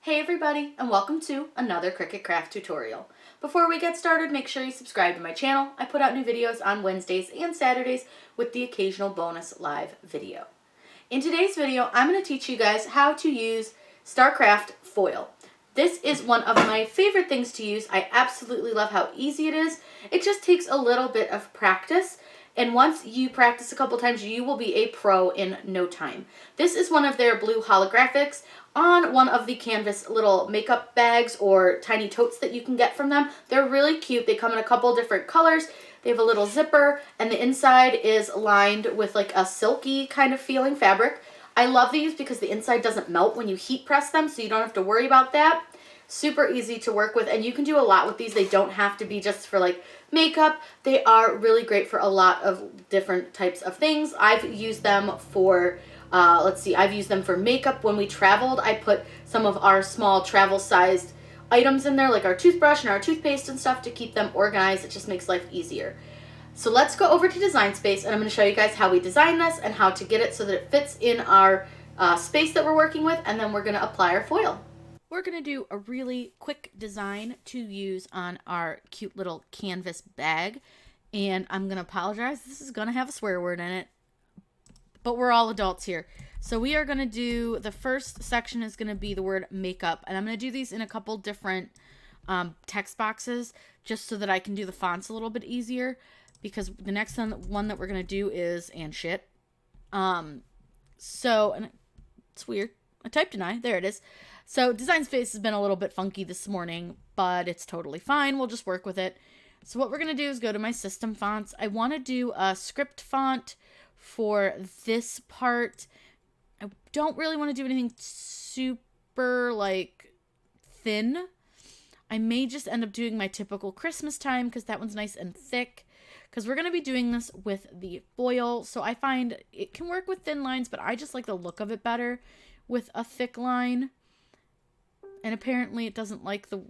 Hey everybody, and welcome to another Cricut craft tutorial. Before we get started, make sure you subscribe to my channel. I put out new videos on Wednesdays and Saturdays with the occasional bonus live video. In today's video, I'm going to teach you guys how to use Starcraft foil. This is one of my favorite things to use. I absolutely love how easy it is. It just takes a little bit of practice. And once you practice a couple times, you will be a pro in no time. This is one of their blue holographics on one of the canvas little makeup bags or tiny totes that you can get from them. They're really cute. They come in a couple different colors. They have a little zipper, and the inside is lined with like a silky kind of feeling fabric. I love these because the inside doesn't melt when you heat press them, so you don't have to worry about that. Super easy to work with, and you can do a lot with these. They don't have to be just for like makeup. They are really great for a lot of different types of things. I've used them for I've used them for makeup. When we traveled, I put some of our small travel sized items in there, like our toothbrush and our toothpaste and stuff, to keep them organized. It just makes life easier. So let's go over to Design Space, and I'm going to show you guys how we design this and how to get it so that it fits in our space that we're working with, and then we're going to apply our foil. We're going to do a really quick design to use on our cute little canvas bag, and I'm going to apologize. This is going to have a swear word in it, but we're all adults here. So we are going to do, the first section is going to be the word makeup, and I'm going to do these in a couple different text boxes just so that I can do the fonts a little bit easier, because the next one that we're going to do is and shit. And it's weird. I typed an I. There it is. So Design Space has been a little bit funky this morning, but it's totally fine. We'll just work with it. So what we're going to do is go to my system fonts. I want to do a script font for this part. I don't really want to do anything super like thin. I may just end up doing my typical Christmas time because that one's nice and thick, because we're going to be doing this with the foil. So I find it can work with thin lines, but I just like the look of it better with a thick line. And apparently it doesn't like the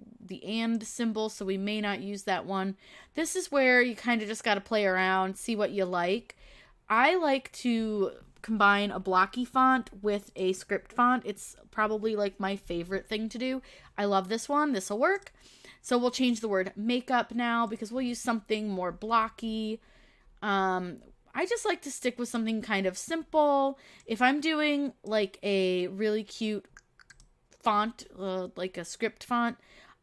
and symbol, so we may not use that one. This is where you kind of just got to play around, see what you like. I like to combine a blocky font with a script font. It's probably like my favorite thing to do. I love this one. This will work. So we'll change the word makeup now because we'll use something more blocky. I just like to stick with something kind of simple. If I'm doing like a really cute font, like a script font,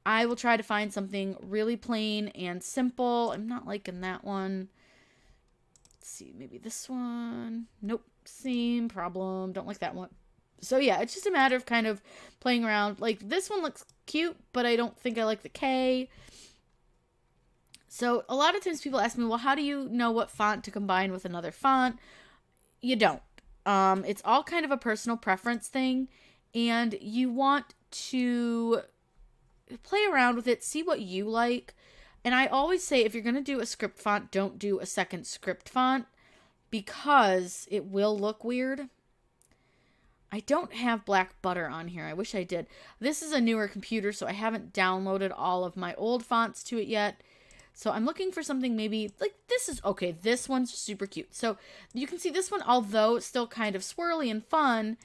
I will try to find something really plain and simple. I'm not liking that one. Let's see, maybe this one. Nope, same problem. Don't like that one. So yeah, it's just a matter of kind of playing around. Like this one looks cute, but I don't think I like the K. So a lot of times people ask me, well, how do you know what font to combine with another font? You don't. It's all kind of a personal preference thing, and you want to play around with it, see what you like. And I always say, if you're going to do a script font, don't do a second script font because it will look weird. I don't have black butter on here. I wish I did. This is a newer computer, so I haven't downloaded all of my old fonts to it yet. So I'm looking for something maybe like this is okay. This one's super cute. So you can see this one, although it's still kind of swirly and fun,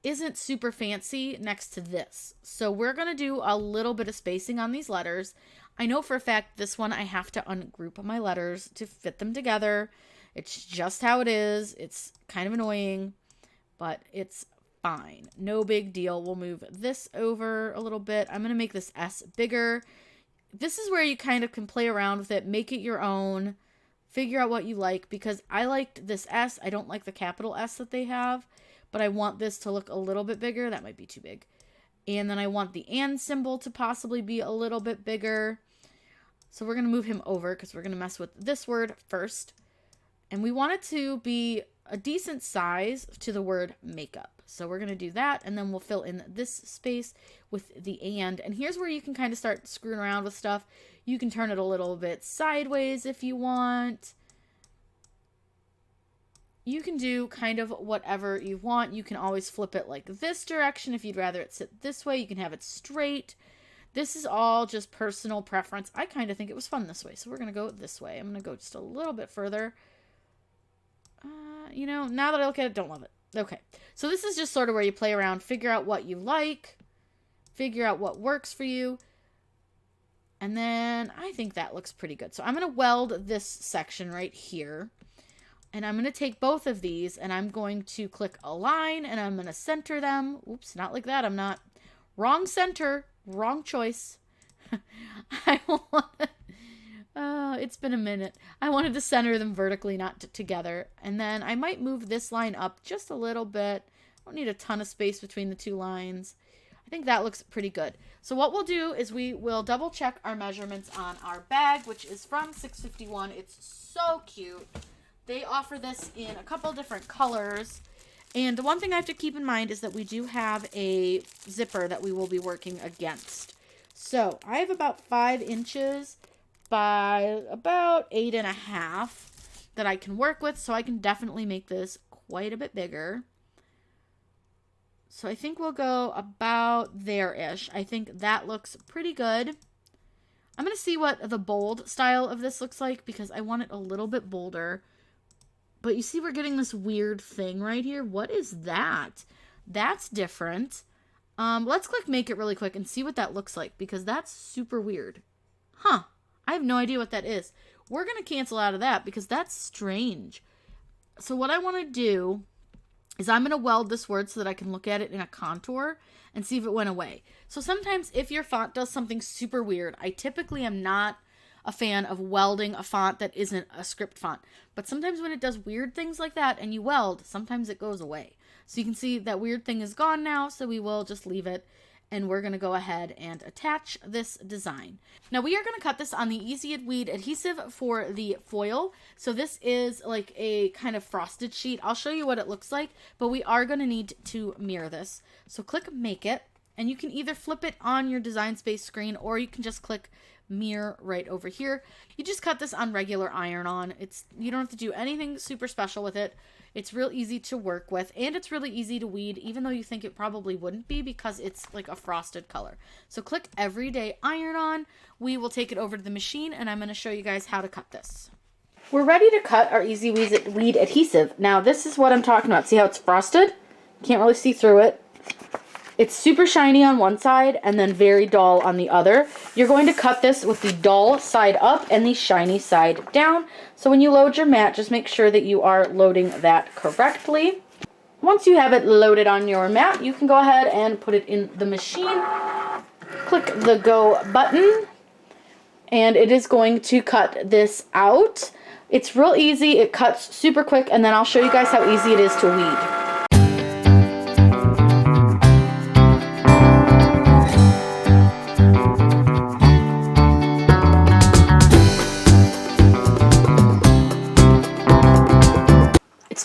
isn't super fancy next to this. So we're going to do a little bit of spacing on these letters. I know for a fact this one I have to ungroup my letters to fit them together. It's just how it is. It's kind of annoying, but it's fine. No big deal. We'll move this over a little bit. I'm going to make this S bigger. This is where you kind of can play around with it, make it your own, figure out what you like, because I liked this S. I don't like the capital S that they have, but I want this to look a little bit bigger. That might be too big. And then I want the and symbol to possibly be a little bit bigger. So we're going to move him over because we're going to mess with this word first. And we want it to be a decent size to the word makeup. So we're going to do that, and then we'll fill in this space with the and. And here's where you can kind of start screwing around with stuff. You can turn it a little bit sideways if you want. You can do kind of whatever you want. You can always flip it like this direction if you'd rather it sit this way. You can have it straight. This is all just personal preference. I kind of think it was fun this way, so we're going to go this way. I'm going to go just a little bit further. Now that I look at it, don't love it. Okay, so this is just sort of where you play around, figure out what you like, figure out what works for you. And then I think that looks pretty good. So I'm going to weld this section right here. And I'm going to take both of these and I'm going to click align and I'm going to center them. Oops, not like that. I'm not. Wrong center. Wrong choice. It's been a minute. I wanted to center them vertically, not together. And then I might move this line up just a little bit. I don't need a ton of space between the two lines. I think that looks pretty good. So what we'll do is we will double check our measurements on our bag, which is from 651. It's so cute. They offer this in a couple different colors. And the one thing I have to keep in mind is that we do have a zipper that we will be working against. So I have about 5 inches by about 8.5 that I can work with. So I can definitely make this quite a bit bigger. So I think we'll go about there-ish. I think that looks pretty good. I'm going to see what the bold style of this looks like because I want it a little bit bolder. But you see we're getting this weird thing right here. What is that? That's different. Let's click make it really quick and see what that looks like because that's super weird. Huh. I have no idea what that is. We're going to cancel out of that because that's strange. So what I want to do is I'm going to weld this word so that I can look at it in a contour and see if it went away. So sometimes if your font does something super weird, I typically am not a fan of welding a font that isn't a script font. But sometimes when it does weird things like that and you weld, sometimes it goes away. So you can see that weird thing is gone now, so we will just leave it. And we're going to go ahead and attach this design. Now we are going to cut this on the Easy Weed adhesive for the foil. So this is like a kind of frosted sheet. I'll show you what it looks like, but we are going to need to mirror this. So click make it, and you can either flip it on your Design Space screen or you can just click mirror right over here. You just cut this on regular iron-on. You don't have to do anything super special with it. It's real easy to work with, and it's really easy to weed, even though you think it probably wouldn't be because it's like a frosted color. So click Everyday Iron-On. We will take it over to the machine, and I'm going to show you guys how to cut this. We're ready to cut our Easy Weed adhesive. Now, this is what I'm talking about. See how it's frosted? Can't really see through it. It's super shiny on one side and then very dull on the other. You're going to cut this with the dull side up and the shiny side down. So when you load your mat, just make sure that you are loading that correctly. Once you have it loaded on your mat, you can go ahead and put it in the machine. Click the go button and it is going to cut this out. It's real easy. It cuts super quick, and then I'll show you guys how easy it is to weed.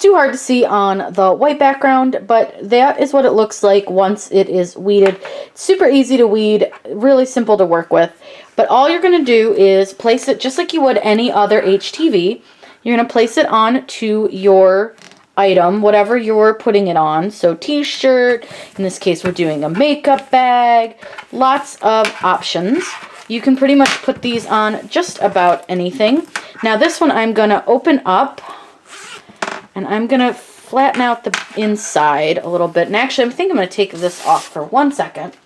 Too hard to see on the white background, but that is what it looks like once it is weeded. It's super easy to weed, really simple to work with, but all you're going to do is place it just like you would any other HTV. You're going to place it on to your item, whatever you're putting it on. So t-shirt, in this case we're doing a makeup bag, lots of options. You can pretty much put these on just about anything. Now this one I'm going to open up, and I'm going to flatten out the inside a little bit. And actually, I think I'm going to take this off for 1 second.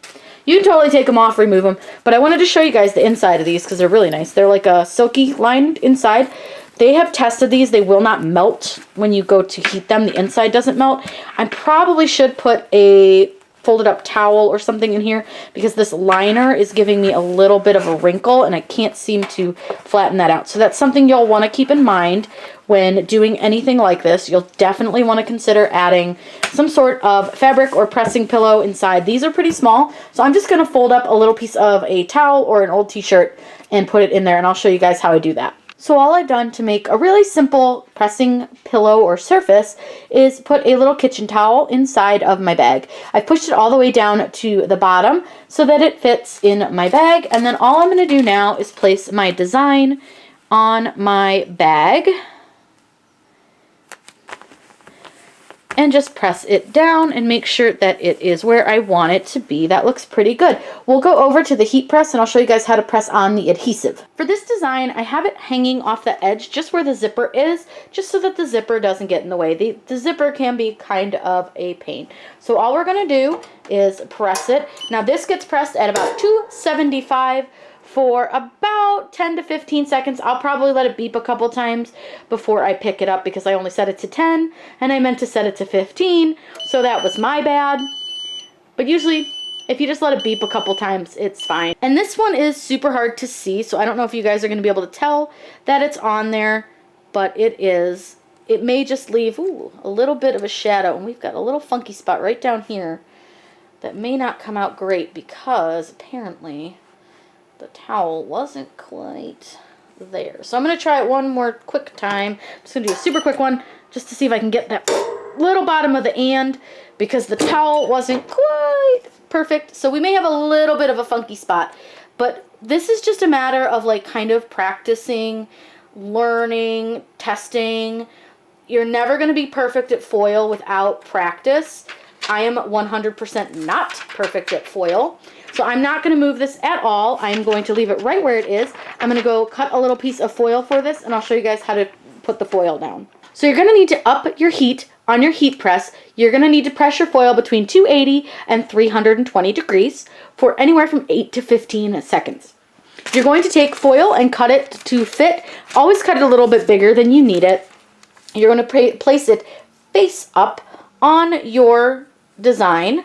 You can totally take them off, remove them. But I wanted to show you guys the inside of these because they're really nice. They're like a silky lined inside. They have tested these. They will not melt when you go to heat them. The inside doesn't melt. I probably should put a folded up towel or something in here because this liner is giving me a little bit of a wrinkle and I can't seem to flatten that out. So that's something you'll want to keep in mind when doing anything like this. You'll definitely want to consider adding some sort of fabric or pressing pillow inside. These are pretty small, so I'm just going to fold up a little piece of a towel or an old t-shirt and put it in there, and I'll show you guys how I do that. So all I've done to make a really simple pressing pillow or surface is put a little kitchen towel inside of my bag. I pushed it all the way down to the bottom so that it fits in my bag, and then all I'm going to do now is place my design on my bag. and just press it down and make sure that it is where I want it to be. That looks pretty good. We'll go over to the heat press and I'll show you guys how to press on the adhesive. For this design, I have it hanging off the edge just where the zipper is, just so that the zipper doesn't get in the way. The zipper can be kind of a pain. So all we're gonna do is press it. Now this gets pressed at about 275 for about 10 to 15 seconds. I'll probably let it beep a couple times before I pick it up because I only set it to 10 and I meant to set it to 15, so that was my bad. But usually if you just let it beep a couple times, it's fine. And this one is super hard to see, so I don't know if you guys are going to be able to tell that it's on there, but it is. It may just leave a little bit of a shadow, and we've got a little funky spot right down here that may not come out great because apparently the towel wasn't quite there. So I'm going to try it one more quick time. I'm just going to do a super quick one just to see if I can get that little bottom of the and, because the towel wasn't quite perfect. So we may have a little bit of a funky spot, but this is just a matter of like kind of practicing, learning, testing. You're never going to be perfect at foil without practice. I am 100% not perfect at foil. So I'm not going to move this at all. I'm going to leave it right where it is. I'm going to go cut a little piece of foil for this, and I'll show you guys how to put the foil down. So you're going to need to up your heat on your heat press. You're going to need to press your foil between 280 and 320 degrees for anywhere from 8 to 15 seconds. You're going to take foil and cut it to fit. Always cut it a little bit bigger than you need it. You're going to place it face up on your design.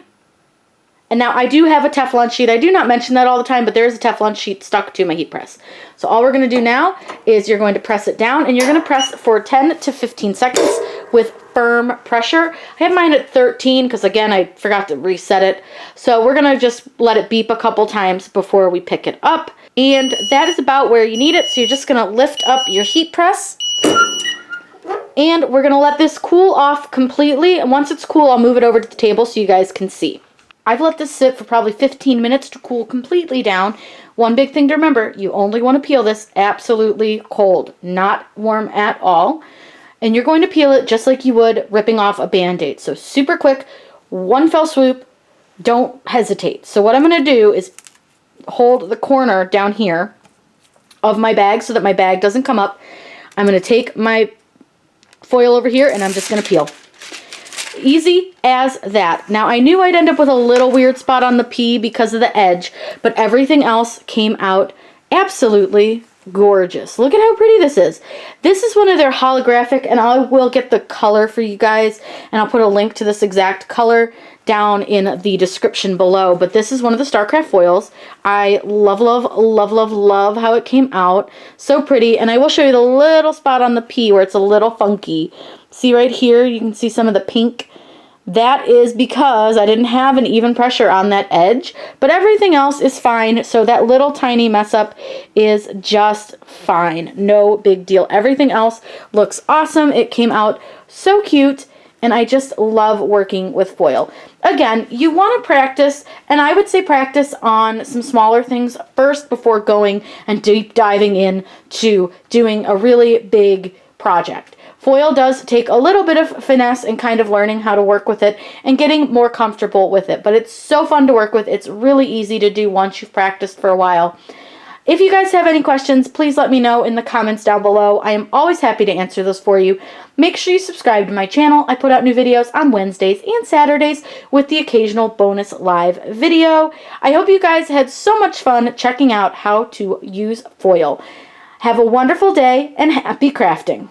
And now I do have a Teflon sheet. I do not mention that all the time, but there is a Teflon sheet stuck to my heat press. So all we're going to do now is you're going to press it down, and you're going to press for 10 to 15 seconds with firm pressure. I have mine at 13 because, again, I forgot to reset it. So we're going to just let it beep a couple times before we pick it up. And that is about where you need it. So you're just going to lift up your heat press. And we're going to let this cool off completely. And once it's cool, I'll move it over to the table so you guys can see. I've let this sit for probably 15 minutes to cool completely down. One big thing to remember, you only want to peel this absolutely cold, not warm at all. And you're going to peel it just like you would ripping off a Band-Aid. So super quick, one fell swoop, don't hesitate. So what I'm going to do is hold the corner down here of my bag so that my bag doesn't come up. I'm going to take my foil over here and I'm just going to peel. Easy as that. Now I knew I'd end up with a little weird spot on the P because of the edge, but everything else came out absolutely gorgeous. Look at how pretty this is. This is one of their holographic, and I will get the color for you guys, and I'll put a link to this exact color down in the description below, but this is one of the Starcraft foils. I love, love, love, love, love how it came out. So pretty, and I will show you the little spot on the P where it's a little funky. See right here, you can see some of the pink. That is because I didn't have an even pressure on that edge, but everything else is fine. So that little tiny mess up is just fine. No big deal. Everything else looks awesome. It came out so cute, and I just love working with foil. Again, you want to practice, and I would say practice on some smaller things first before going and deep diving into doing a really big project. Foil does take a little bit of finesse and kind of learning how to work with it and getting more comfortable with it. But it's so fun to work with. It's really easy to do once you've practiced for a while. If you guys have any questions, please let me know in the comments down below. I am always happy to answer those for you. Make sure you subscribe to my channel. I put out new videos on Wednesdays and Saturdays with the occasional bonus live video. I hope you guys had so much fun checking out how to use foil. Have a wonderful day and happy crafting.